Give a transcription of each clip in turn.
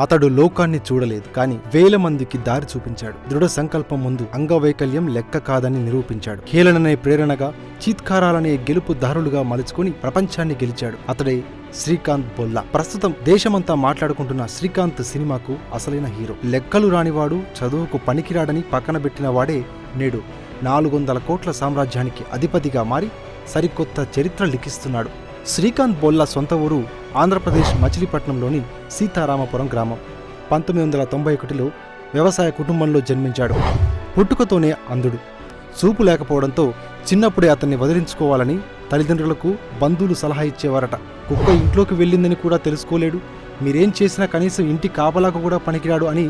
అతడు లోకాన్ని చూడలేదు, కానీ వేల మందికి దారి చూపించాడు. దృఢ సంకల్పం ముందు అంగవైకల్యం లెక్క కాదని నిరూపించాడు. హేళననే ప్రేరణగా, చీత్కారాలనే గెలుపు దారులుగా మలుచుకుని ప్రపంచాన్ని గెలిచాడు. అతడే శ్రీకాంత్ బొల్లా. ప్రస్తుతం దేశమంతా మాట్లాడుకుంటున్న శ్రీకాంత్ సినిమాకు అసలైన హీరో. లెక్కలు రానివాడు, చదువుకు పనికిరాడని పక్కన పెట్టిన వాడే నేడు 400 కోట్ల సామ్రాజ్యానికి అధిపతిగా మారి సరికొత్త చరిత్ర లిఖిస్తున్నాడు. శ్రీకాంత్ బొల్లా సొంత ఊరు ఆంధ్రప్రదేశ్ మచిలీపట్నంలోని సీతారామపురం గ్రామం. 1991లో వ్యవసాయ కుటుంబంలో జన్మించాడు. పుట్టుకతోనే అంధుడు. చూపు లేకపోవడంతో చిన్నప్పుడే అతన్ని వదిలించుకోవాలని తల్లిదండ్రులకు బంధువులు సలహా ఇచ్చేవారట. కుక్క ఇంట్లోకి వెళ్ళిందని కూడా తెలుసుకోలేడు, మీరేం చేసినా కనీసం ఇంటి కాపలాకు కూడా పనికిరాడు అని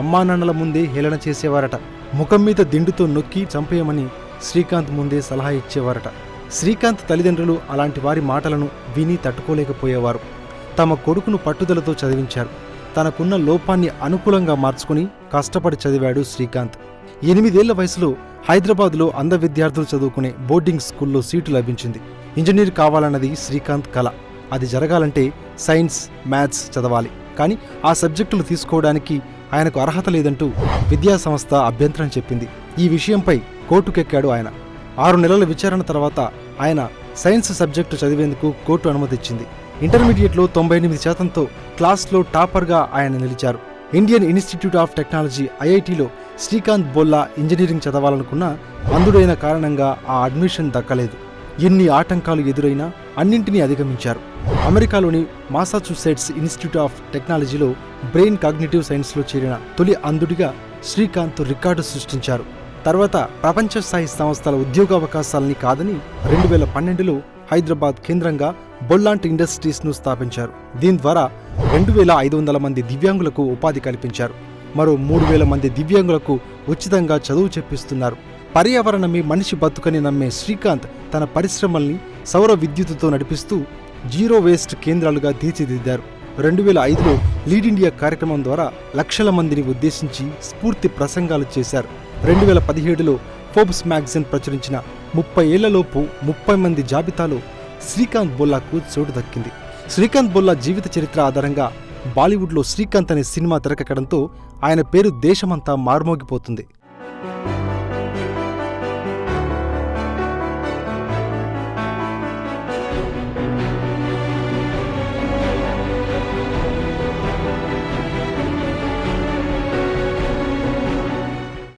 అమ్మానాన్నల ముందే హేళన చేసేవారట. ముఖం మీద దిండుతో నొక్కి చంపేయమని శ్రీకాంత్ ముందే సలహా ఇచ్చేవారట. శ్రీకాంత్ తల్లిదండ్రులు అలాంటి వారి మాటలను విని తట్టుకోలేకపోయేవారు. తమ కొడుకును పట్టుదలతో చదివించారు. తనకున్న లోపాన్ని అనుకూలంగా మార్చుకుని కష్టపడి చదివాడు శ్రీకాంత్. 8 ఏళ్ల వయసులో హైదరాబాద్లో అంధ విద్యార్థులు చదువుకునే బోర్డింగ్ స్కూల్లో సీటు లభించింది. ఇంజనీర్ కావాలన్నది శ్రీకాంత్ కల. అది జరగాలంటే సైన్స్, మ్యాథ్స్ చదవాలి. కానీ ఆ సబ్జెక్టులు తీసుకోవడానికి ఆయనకు అర్హత లేదంటూ విద్యాసంస్థ అభ్యంతరం చెప్పింది. ఈ విషయంపై కోర్టుకెక్కాడు ఆయన. 6 నెలల విచారణ తర్వాత ఆయన సైన్స్ సబ్జెక్టు చదివేందుకు కోర్టు అనుమతిచ్చింది. ఇంటర్మీడియట్లో 98%తో క్లాస్లో టాపర్గా ఆయన నిలిచారు. ఇండియన్ ఇన్స్టిట్యూట్ ఆఫ్ టెక్నాలజీ ఐఐటిలో శ్రీకాంత్ బొల్లా ఇంజనీరింగ్ చదవాలనుకున్నా అంధుడైన కారణంగా ఆ అడ్మిషన్ దక్కలేదు. ఎన్ని ఆటంకాలు ఎదురైనా అన్నింటినీ అధిగమించారు. అమెరికాలోని మాసాచుసెట్స్ ఇన్స్టిట్యూట్ ఆఫ్ టెక్నాలజీలో బ్రెయిన్ కాగ్నిటివ్ సైన్స్లో చేరిన తొలి అంధుడిగా శ్రీకాంత్ రికార్డు సృష్టించారు. తర్వాత ప్రపంచ స్థాయి సంస్థల ఉద్యోగావకాశాలని కాదని 2012లో హైదరాబాద్ కేంద్రంగా బొల్లాంట్ ఇండస్ట్రీస్ను స్థాపించారు. దీని ద్వారా 2500 మంది దివ్యాంగులకు ఉపాధి కల్పించారు. మరో 3000 మంది దివ్యాంగులకు ఉచితంగా చదువు చెప్పిస్తున్నారు. పర్యావరణమే మనిషి బతుకని నమ్మే శ్రీకాంత్ తన పరిశ్రమల్ని సౌర విద్యుత్తుతో నడిపిస్తూ జీరో వేస్ట్ కేంద్రాలుగా తీర్చిదిద్దారు. 2005లో లీడ్ ఇండియా కార్యక్రమం ద్వారా లక్షల మందిని ఉద్దేశించి స్ఫూర్తి ప్రసంగాలు చేశారు. 2017లో ఫోర్బ్స్ మ్యాగజైన్ ప్రచురించిన 30 ఏళ్లలోపు 30 మంది జాబితాలో శ్రీకాంత్ బొల్లాకు చోటు దక్కింది. శ్రీకాంత్ బొల్లా జీవిత చరిత్ర ఆధారంగా బాలీవుడ్లో శ్రీకాంత్ అనే సినిమా తెరకెక్కడంతో ఆయన పేరు దేశమంతా మార్మోగిపోతుంది.